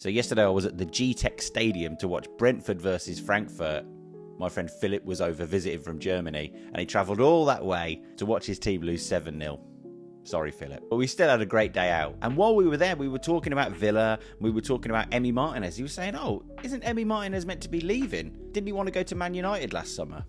So yesterday I was at the G-Tech Stadium to watch Brentford versus Frankfurt. My friend Philip was over visiting from Germany, and he travelled all that way to watch his team lose 7-0. Sorry, Philip. But we still had a great day out. And while we were there, we were talking about Villa. We were talking about Emi Martinez. He was saying, oh, isn't Emi Martinez meant to be leaving? Didn't he want to go to Man United last summer?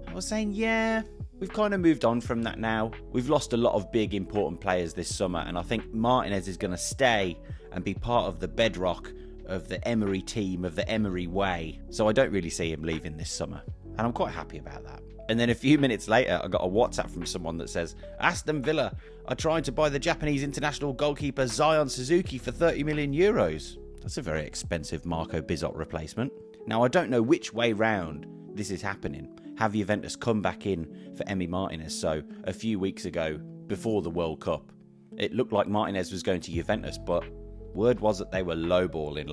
I was saying, yeah, we've kind of moved on from that now. We've lost a lot of big, important players this summer. And I think Martinez is going to stay and be part of the bedrock of the Emery team, of the Emery way. So I don't really see him leaving this summer. And I'm quite happy about that. And then a few minutes later, I got a WhatsApp from someone that says, Aston Villa are trying to buy the Japanese international goalkeeper Zion Suzuki for 30 million euros. That's a very expensive Marco Bizot replacement. Now, I don't know which way round this is happening. Have Juventus come back in for Emi Martinez? So a few weeks ago, before the World Cup, it looked like Martinez was going to Juventus, but word was that they were lowballing.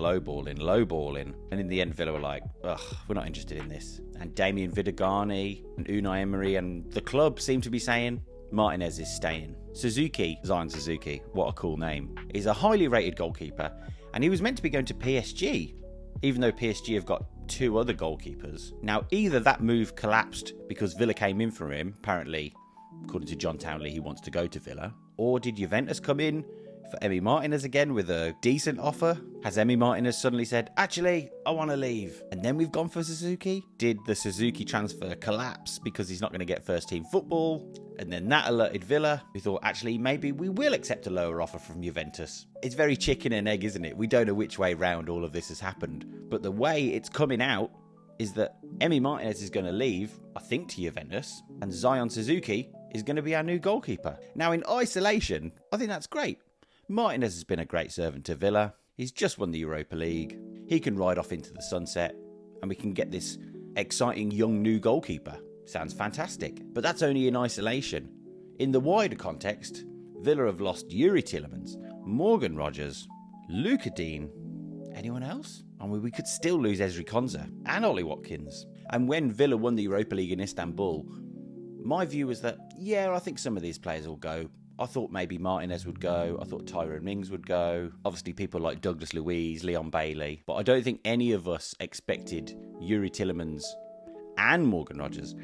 And in the end, Villa were like, ugh, we're not interested in this. And Damien Vidagani and Unai Emery and the club seem to be saying Martinez is staying. Suzuki, Zion Suzuki, what a cool name, is a highly rated goalkeeper. And he was meant to be going to PSG, even though PSG have got 2 other goalkeepers. Now, either that move collapsed because Villa came in for him, apparently, according to John Townley, he wants to go to Villa, or did Juventus come in for Emi Martinez again with a decent offer? Has Emi Martinez suddenly said, actually, I want to leave, and then we've gone for Suzuki? Did the Suzuki transfer collapse because he's not going to get first team football? And then that alerted Villa, who thought, actually, maybe we will accept a lower offer from Juventus. It's very chicken and egg, isn't it? We don't know which way round all of this has happened. But the way it's coming out is that Emi Martinez is going to leave, I think, to Juventus, and Zion Suzuki is going to be our new goalkeeper. Now, in isolation, I think that's great. Martinez has been a great servant to Villa. He's just won the Europa League. He can ride off into the sunset, and we can get this exciting young new goalkeeper. Sounds fantastic. But that's only in isolation. In the wider context, Villa have lost Yuri Tielemans, Morgan Rogers, Luca Dean. Anyone else? I mean, we could still lose Ezri Konsa and Ollie Watkins. And when Villa won the Europa League in Istanbul, my view was that, yeah, I think some of these players will go. I thought maybe Martinez would go. I thought Tyrone Mings would go. Obviously, people like Douglas Luiz, Leon Bailey. But I don't think any of us expected Yuri Tielemans and Morgan Rogers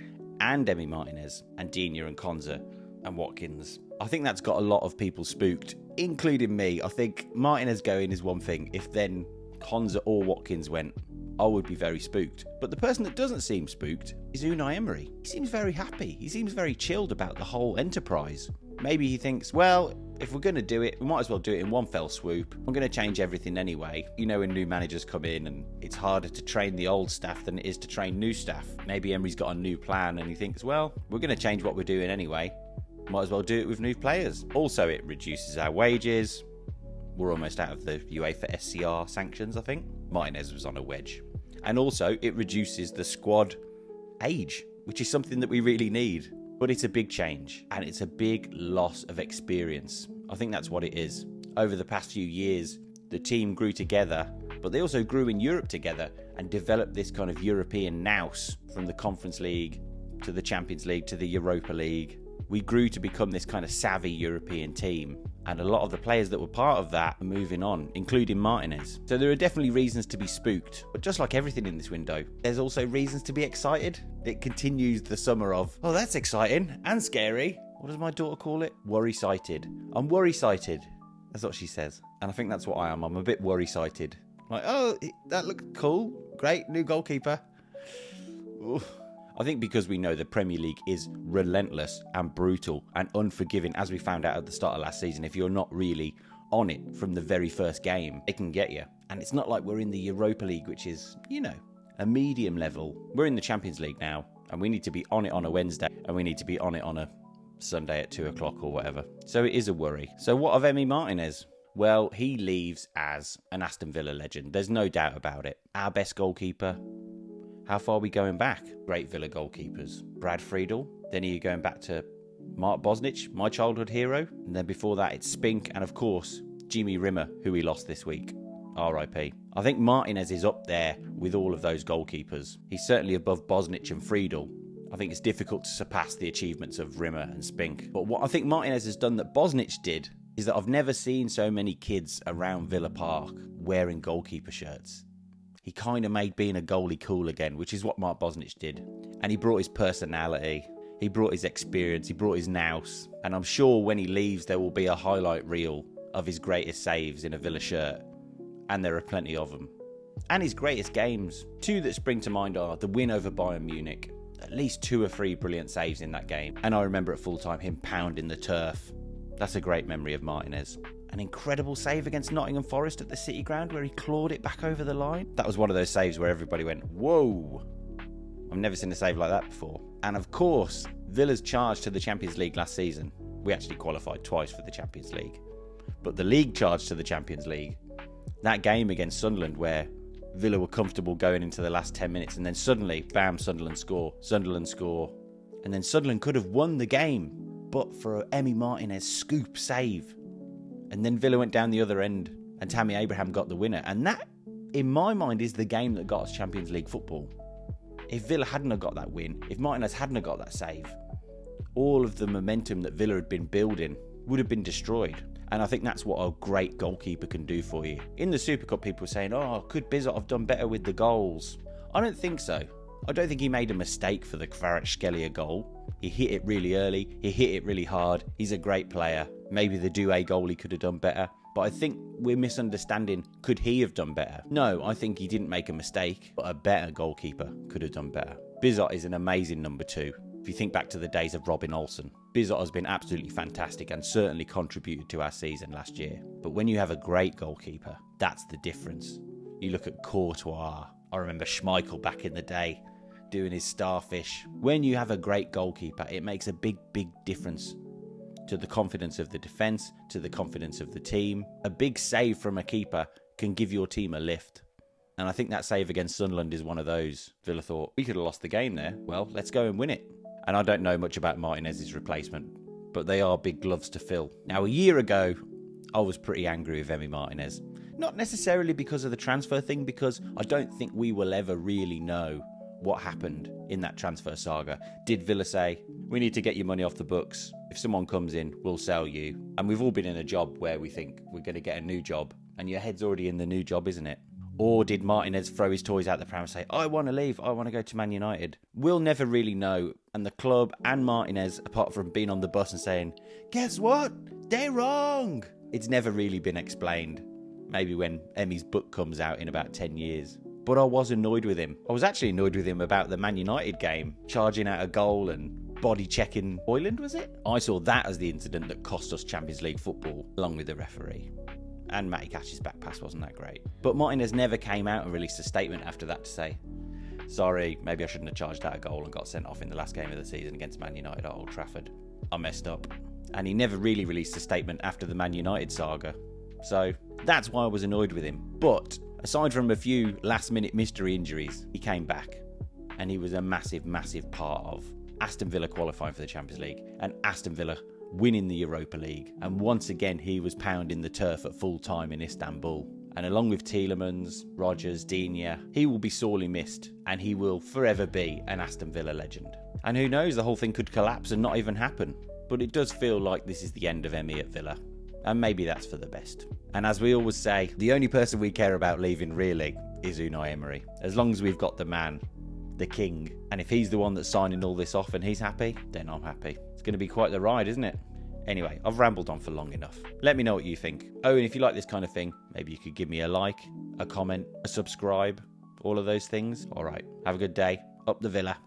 and Emi Martinez and Digne and Konsa and Watkins. I think that's got a lot of people spooked, including me. I think Martinez going is one thing. If then Konsa or Watkins went, I would be very spooked. But the person that doesn't seem spooked is Unai Emery. He seems very happy. He seems very chilled about the whole enterprise. Maybe he thinks, well, if we're going to do it, we might as well do it in one fell swoop. I'm going to change everything anyway. You know, when new managers come in and it's harder to train the old staff than it is to train new staff. Maybe Emery's got a new plan and he thinks, well, we're going to change what we're doing anyway. Might as well do it with new players. Also, it reduces our wages. We're almost out of the UEFA SCR sanctions, I think. Martinez was on a wedge. And also, it reduces the squad age, which is something that we really need. But it's a big change, and it's a big loss of experience. I think that's what it is. Over the past few years, the team grew together, but they also grew in Europe together and developed this kind of European nous from the Conference League to the Champions League to the Europa League. We grew to become this kind of savvy European team, and a lot of the players that were part of that are moving on, including Martinez. So there are definitely reasons to be spooked, but just like everything in this window, there's also reasons to be excited. It continues the summer of, oh, that's exciting and scary. What does my daughter call it? Worry-sighted. I'm worry-sighted. That's what she says. And I think that's what I am. I'm a bit worry-sighted. Like, oh, that looked cool. Great, new goalkeeper. Oof. I think because we know the Premier League is relentless and brutal and unforgiving, as we found out at the start of last season. If you're not really on it from the very first game, it can get you. And it's not like we're in the Europa League, which is, you know, a medium level. We're in the Champions League now, and we need to be on it on a Wednesday, and we need to be on it on a Sunday at 2 o'clock or whatever. So it is a worry. So what of Emi Martinez? Well, he leaves as an Aston Villa legend. There's no doubt about it. Our best goalkeeper. How far are we going back? Great Villa goalkeepers. Brad Friedel. Then you're going back to Mark Bosnich, my childhood hero. And then before that, it's Spink. And of course, Jimmy Rimmer, who we lost this week. R.I.P. I think Martinez is up there with all of those goalkeepers. He's certainly above Bosnich and Friedel. I think it's difficult to surpass the achievements of Rimmer and Spink. But what I think Martinez has done that Bosnich did is that I've never seen so many kids around Villa Park wearing goalkeeper shirts. He kind of made being a goalie cool again, which is what Mark Bosnich did. And he brought his personality, he brought his experience, he brought his nous. And I'm sure when he leaves, there will be a highlight reel of his greatest saves in a Villa shirt. And there are plenty of them. And his greatest games. Two that spring to mind are the win over Bayern Munich. At least 2 or 3 brilliant saves in that game. And I remember at full time him pounding the turf. That's a great memory of Martinez. An incredible save against Nottingham Forest at the City Ground where he clawed it back over the line. That was one of those saves where everybody went, whoa. I've never seen a save like that before. And of course, Villa's charge to the Champions League last season. We actually qualified twice for the Champions League. But the league charge to the Champions League, that game against Sunderland where Villa were comfortable going into the last 10 minutes and then suddenly, bam, Sunderland score. And then Sunderland could have won the game, but for Emi Martinez scoop save. And then Villa went down the other end and Tammy Abraham got the winner. And that, in my mind, is the game that got us Champions League football. If Villa hadn't have got that win, if Martinez hadn't have got that save, all of the momentum that Villa had been building would have been destroyed. And I think that's what a great goalkeeper can do for you. In the Super Cup, people were saying, oh, could Bizot have done better with the goals? I don't think so. I don't think he made a mistake for the Kvaratskhelia goal. He hit it really early. He hit it really hard. He's a great player. Maybe the Doué goal he could have done better. But I think we're misunderstanding, could he have done better? No, I think he didn't make a mistake, but a better goalkeeper could have done better. Bizot is an amazing number 2. If you think back to the days of Robin Olsen, Bizot has been absolutely fantastic and certainly contributed to our season last year. But when you have a great goalkeeper, that's the difference. You look at Courtois. I remember Schmeichel back in the day doing his starfish. When you have a great goalkeeper, it makes a big, big difference to the confidence of the defence, to the confidence of the team. A big save from a keeper can give your team a lift. And I think that save against Sunderland is one of those. Villa thought, we could have lost the game there. Well, let's go and win it. And I don't know much about Martinez's replacement, but they are big gloves to fill. Now, a year ago, I was pretty angry with Emi Martinez. Not necessarily because of the transfer thing, because I don't think we will ever really know what happened in that transfer saga. Did Villa say, we need to get your money off the books. If someone comes in, we'll sell you. And we've all been in a job where we think we're going to get a new job, and your head's already in the new job, isn't it? Or did Martinez throw his toys out the pram and say, I want to leave, I want to go to Man United? We'll never really know. And the club and Martinez, apart from being on the bus and saying, guess what? They're wrong. It's never really been explained. Maybe when Emi's book comes out in about 10 years. But I was annoyed with him. I was actually annoyed with him about the Man United game, charging out a goal and body checking Hoyland, was it? I saw that as the incident that cost us Champions League football, along with the referee. And Matty Cash's back pass wasn't that great. But Martinez never came out and released a statement after that to say, sorry, maybe I shouldn't have charged out a goal and got sent off in the last game of the season against Man United at Old Trafford. I messed up. And he never really released a statement after the Man United saga. So that's why I was annoyed with him. But aside from a few last-minute mystery injuries, he came back. And he was a massive, massive part of Aston Villa qualifying for the Champions League and Aston Villa winning the Europa League. And once again, he was pounding the turf at full time in Istanbul. And along with Tielemans, Rodgers, Digne, he will be sorely missed and he will forever be an Aston Villa legend. And who knows, the whole thing could collapse and not even happen. But it does feel like this is the end of Emi at Villa. And maybe that's for the best. And as we always say, the only person we care about leaving really is Unai Emery. As long as we've got the man, the king, and if he's the one that's signing all this off and he's happy, then I'm happy. It's going to be quite the ride, isn't it? Anyway, I've rambled on for long enough. Let me know what you think. Oh, and if you like this kind of thing, maybe you could give me a like, a comment, a subscribe, all of those things. All right, have a good day. Up the Villa.